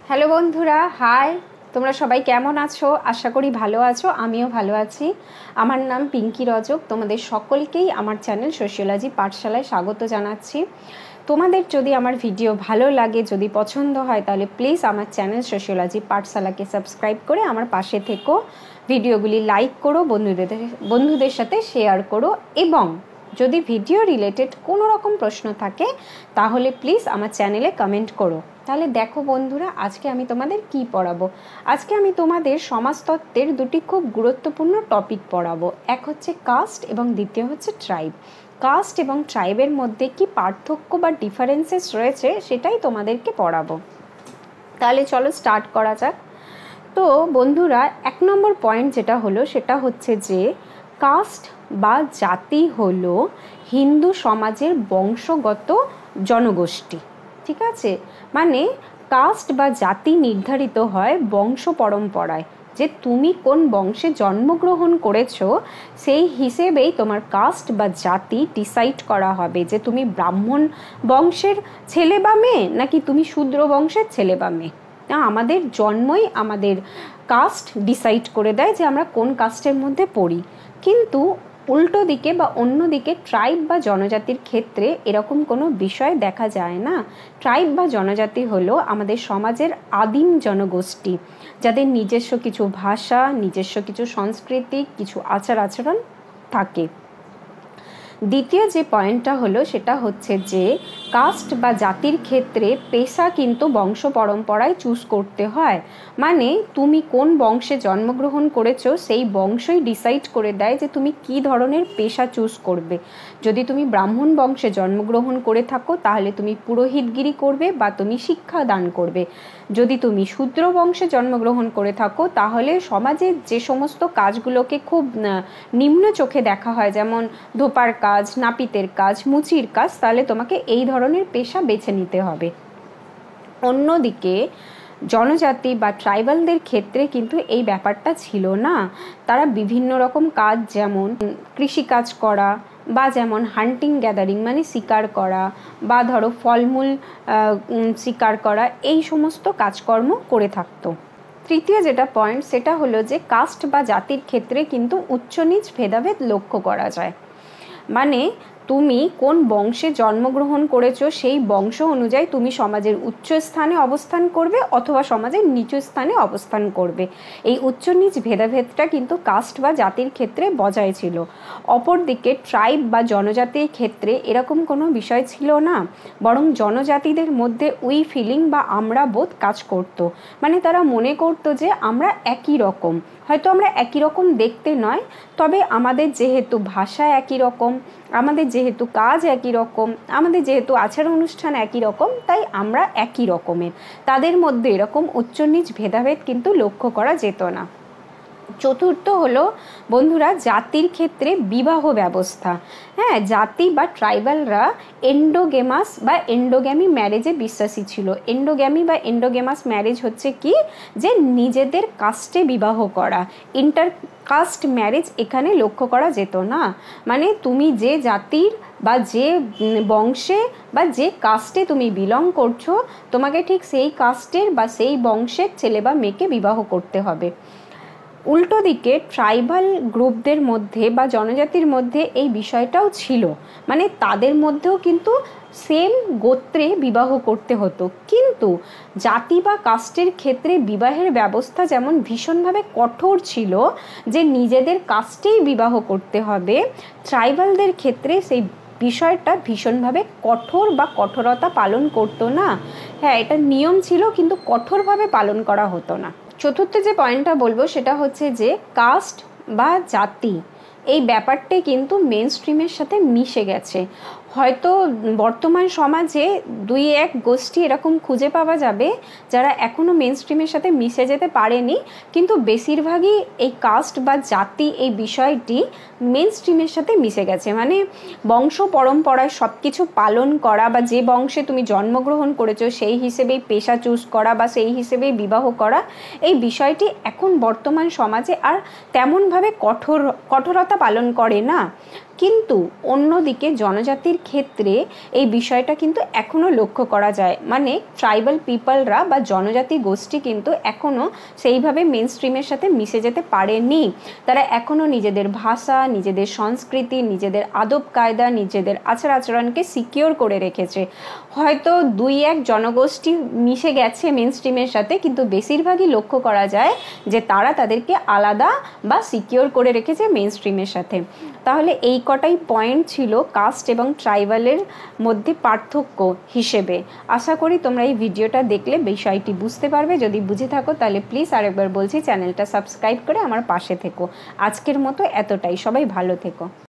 Hello বন্ধুরা, high. তোমরা সবাই কেমন আছো? আশা করি ভালো আছো। আমিও ভালো আছি। আমার নাম পিঙ্কি রজক। তোমাদের সকলকেই আমার চ্যানেল সোশিওলজি পাঠশালায় স্বাগত জানাচ্ছি। তোমাদের যদি আমার ভিডিও ভালো লাগে, যদি পছন্দ হয়, তাহলে প্লিজ আমার চ্যানেল সোশিওলজি পাঠশালাকে সাবস্ক্রাইব করে আমার পাশে থেকো। ভিডিওগুলি লাইক করো, বন্ধুদের সাথে শেয়ার করো, এবং যদি ভিডিও রিলেটেড কোনো রকম প্রশ্ন থাকে তাহলে প্লিজ আমার চ্যানেলে কমেন্ট করো। তাহলে দেখো বন্ধুরা, আজকে আমি তোমাদের কি পড়াবো। আজকে আমি তোমাদের সমাজতত্ত্বের দুটি খুব গুরুত্বপূর্ণ টপিক পড়াবো। এক হচ্ছে কাস্ট এবং দ্বিতীয় হচ্ছে ট্রাইব। কাস্ট এবং ট্রাইবের মধ্যে কি পার্থক্য বা ডিফারেন্সেস রয়েছে সেটাই তোমাদেরকে পড়াবো। তাহলে চলো স্টার্ট করা যাক। তো বন্ধুরা, 1 নম্বর পয়েন্ট যেটা হলো সেটা হচ্ছে যে কাস্ট বা জাতি হলো হিন্দু সমাজের বংশগত জনগোষ্ঠী। ঠিক আছে, মানে কাস্ট বা জাতি নির্ধারিত হয় বংশ পরম্পরায়, যে তুমি কোন বংশে জন্মগ্রহণ করেছো সেই হিসেবেই তোমার কাস্ট বা জাতি ডিসাইড করা হবে, যে তুমি ব্রাহ্মণ বংশের ছেলে বা মেয়ে নাকি তুমি শূদ্র বংশের ছেলে বা মেয়ে। আমাদের জন্মই আমাদের কাস্ট ডিসাইড করে দেয় যে আমরা কোন কাস্টের মধ্যে পড়ি। কিন্তু উল্টো দিকে বা অন্য দিকে ট্রাইব বা জনজাতির ক্ষেত্রে এরকম কোনো বিষয় দেখা যায় না। ট্রাইব বা জনজাতি হলো আমাদের সমাজের আদিম জনগোষ্ঠী, যাদের নিজস্ব কিছু ভাষা, নিজস্ব কিছু সংস্কৃতি, কিছু আচার আচরণ থাকে। দ্বিতীয় যে পয়েন্টটা হলো সেটা হচ্ছে যে কাস্ট বা জাতির ক্ষেত্রে পেশা কিন্তু বংশ পরম্পরায় চুজ করতে হয়। মানে তুমি কোন বংশে জন্মগ্রহণ করেছো সেই বংশই ডিসাইড করে দেয় যে তুমি কি ধরনের পেশা চুজ করবে। যদি তুমি ব্রাহ্মণ বংশে জন্মগ্রহণ করে থাকো তাহলে তুমি পুরোহিতগিরি করবে বা তুমি শিক্ষা দান করবে। যদি তুমি শূদ্র বংশে জন্মগ্রহণ করে থাকো তাহলে সমাজের যে সমস্ত কাজগুলোকে খুব নিম্ন চোখে দেখা হয়, যেমন ধোপার কাজ, নাপিতের কাজ, মুচির কাজ, তাহলে তোমাকে এই ধরনের পেশা বেছে নিতে হবে। অন্যদিকে জনজাতি বা ট্রাইবালদের ক্ষেত্রে কিন্তু এই ব্যাপারটা ছিল না। তারা বিভিন্ন রকম কাজ, যেমন কৃষিকাজ করা বা যেমন হান্টিং গ্যাদারিং মানে শিকার করা, বা ধরো ফলমূল শিকার করা, এই সমস্ত কাজকর্ম করে থাকতো। তৃতীয় যেটা পয়েন্ট সেটা হলো যে কাস্ট বা জাতির ক্ষেত্রে কিন্তু উচ্চ নীচ ভেদাভেদ লক্ষ্য করা যায়। মানে তুমি কোন বংশে জন্মগ্রহণ করেছো সেই বংশ অনুযায়ী তুমি সমাজের উচ্চ স্থানে অবস্থান করবে অথবা সমাজের নিচু স্থানে অবস্থান করবে। এই উচ্চ নিচ ভেদাভেদটা কিন্তু কাস্ট বা জাতির ক্ষেত্রে বজায় ছিল। অপরদিকে ট্রাইব বা জনজাতির ক্ষেত্রে এরকম কোনো বিষয় ছিল না, বরং জনজাতিদের মধ্যে উই ফিলিং বা আমরা বোধ কাজ করত। মানে তারা মনে করতো যে আমরা একই রকম, হয়তো আমরা একই রকম দেখতে নয়, তবে আমাদের যেহেতু ভাষা একই রকম, আমাদের যেহেতু কাজ একই রকম, আমাদের যেহেতু আচার অনুষ্ঠান একই রকম, তাই আমরা একই রকমের। তাদের মধ্যে এরকম উচ্চ নিচ ভেদাভেদ কিন্তু লক্ষ্য করা যেত না। চতুর্থ হলো বন্ধুরা জাতির ক্ষেত্রে বিবাহ ব্যবস্থা। হ্যাঁ, জাতি বা ট্রাইবালরা এন্ডোগেমাস বা এন্ডোগ্যামি ম্যারেজে বিশ্বাসী ছিল। এন্ডোগ্যামি বা এন্ডোগেমাস ম্যারেজ হচ্ছে কি, যে নিজেদের কাস্টে বিবাহ করা। ইন্টার কাস্ট ম্যারেজ এখানে লক্ষ্য করা যেত না। মানে তুমি যে জাতির বা যে বংশে বা যে কাস্টে তুমি বিলং করছো, তোমাকে ঠিক সেই কাস্টের বা সেই বংশের ছেলে বা মেয়েকে বিবাহ করতে হবে। উল্টো দিকে ট্রাইবাল গ্রুপদের মধ্যে বা জনজাতির মধ্যে এই বিষয়টাও ছিল, মানে তাদের মধ্যেও কিন্তু সেম গোত্রে বিবাহ করতে হতো। কিন্তু জাতি বা কাস্টের ক্ষেত্রে বিবাহের ব্যবস্থা যেমন ভীষণভাবে কঠোর ছিল যে নিজেদের কাস্টেই বিবাহ করতে হবে, ট্রাইবালদের ক্ষেত্রে সেই বিষয়টা ভীষণভাবে কঠোর বা কঠোরতা পালন করতো না। হ্যাঁ, এটা নিয়ম ছিল কিন্তু কঠোরভাবে পালন করা হতো না। চতুর্থ যে পয়েন্টটা বলবো সেটা হচ্ছে যে কাস্ট বা জাতি এই ব্যাপারটাই কিন্তু মেন স্ট্রিমের সাথে মিশে গেছে। হয়তো বর্তমান সমাজে 2-1 গোষ্ঠী এরকম খুঁজে পাওয়া যাবে যারা এখনও মেন স্ট্রিমের সাথে মিশে যেতে পারেনি, কিন্তু বেশিরভাগই এই কাস্ট বা জাতি এই বিষয়টি মেন স্ট্রিমের সাথে মিশে গেছে। মানে বংশ পরম্পরায় সব কিছু পালন করা বা যে বংশে তুমি জন্মগ্রহণ করেছো সেই হিসেবেই পেশা চুজ করা বা সেই হিসেবেই বিবাহ করা, এই বিষয়টি এখন বর্তমান সমাজে আর তেমনভাবে কঠোরতা পালন করে না। কিন্তু অন্যদিকে জনজাতির ক্ষেত্রে এই বিষয়টা কিন্তু এখনও লক্ষ্য করা যায়। মানে ট্রাইবাল পিপলরা বা জনজাতি গোষ্ঠী কিন্তু এখনও সেইভাবে মেন স্ট্রিমের সাথে মিশে যেতে পারেনি। তারা এখনও নিজেদের ভাষা, নিজেদের সংস্কৃতি, নিজেদের আদব কায়দা, নিজেদের আচার আচরণকে সিকিওর করে রেখেছে। হয়তো 2-1 জনগোষ্ঠী মিশে গেছে মেন স্ট্রিমের সাথে, কিন্তু বেশিরভাগই লক্ষ্য করা যায় যে তারা তাদেরকে আলাদা বা সিকিওর করে রেখেছে মেন স্ট্রিমের সাথে। তাহলে এই কটাই পয়েন্ট ছিল কাস্ট এবং ট্রাইবালের মধ্যে পার্থক্য হিসেবে। আশা করি তোমরা এই ভিডিওটা দেখলে বিষয়টি বুঝতে পারবে। যদি বুঝে থাকো তাহলে প্লিজ আরেকবার বলছি চ্যানেলটা সাবস্ক্রাইব করে আমার পাশে থেকো। আজকের মতো এতটাই, সবাই ভালো থেকো।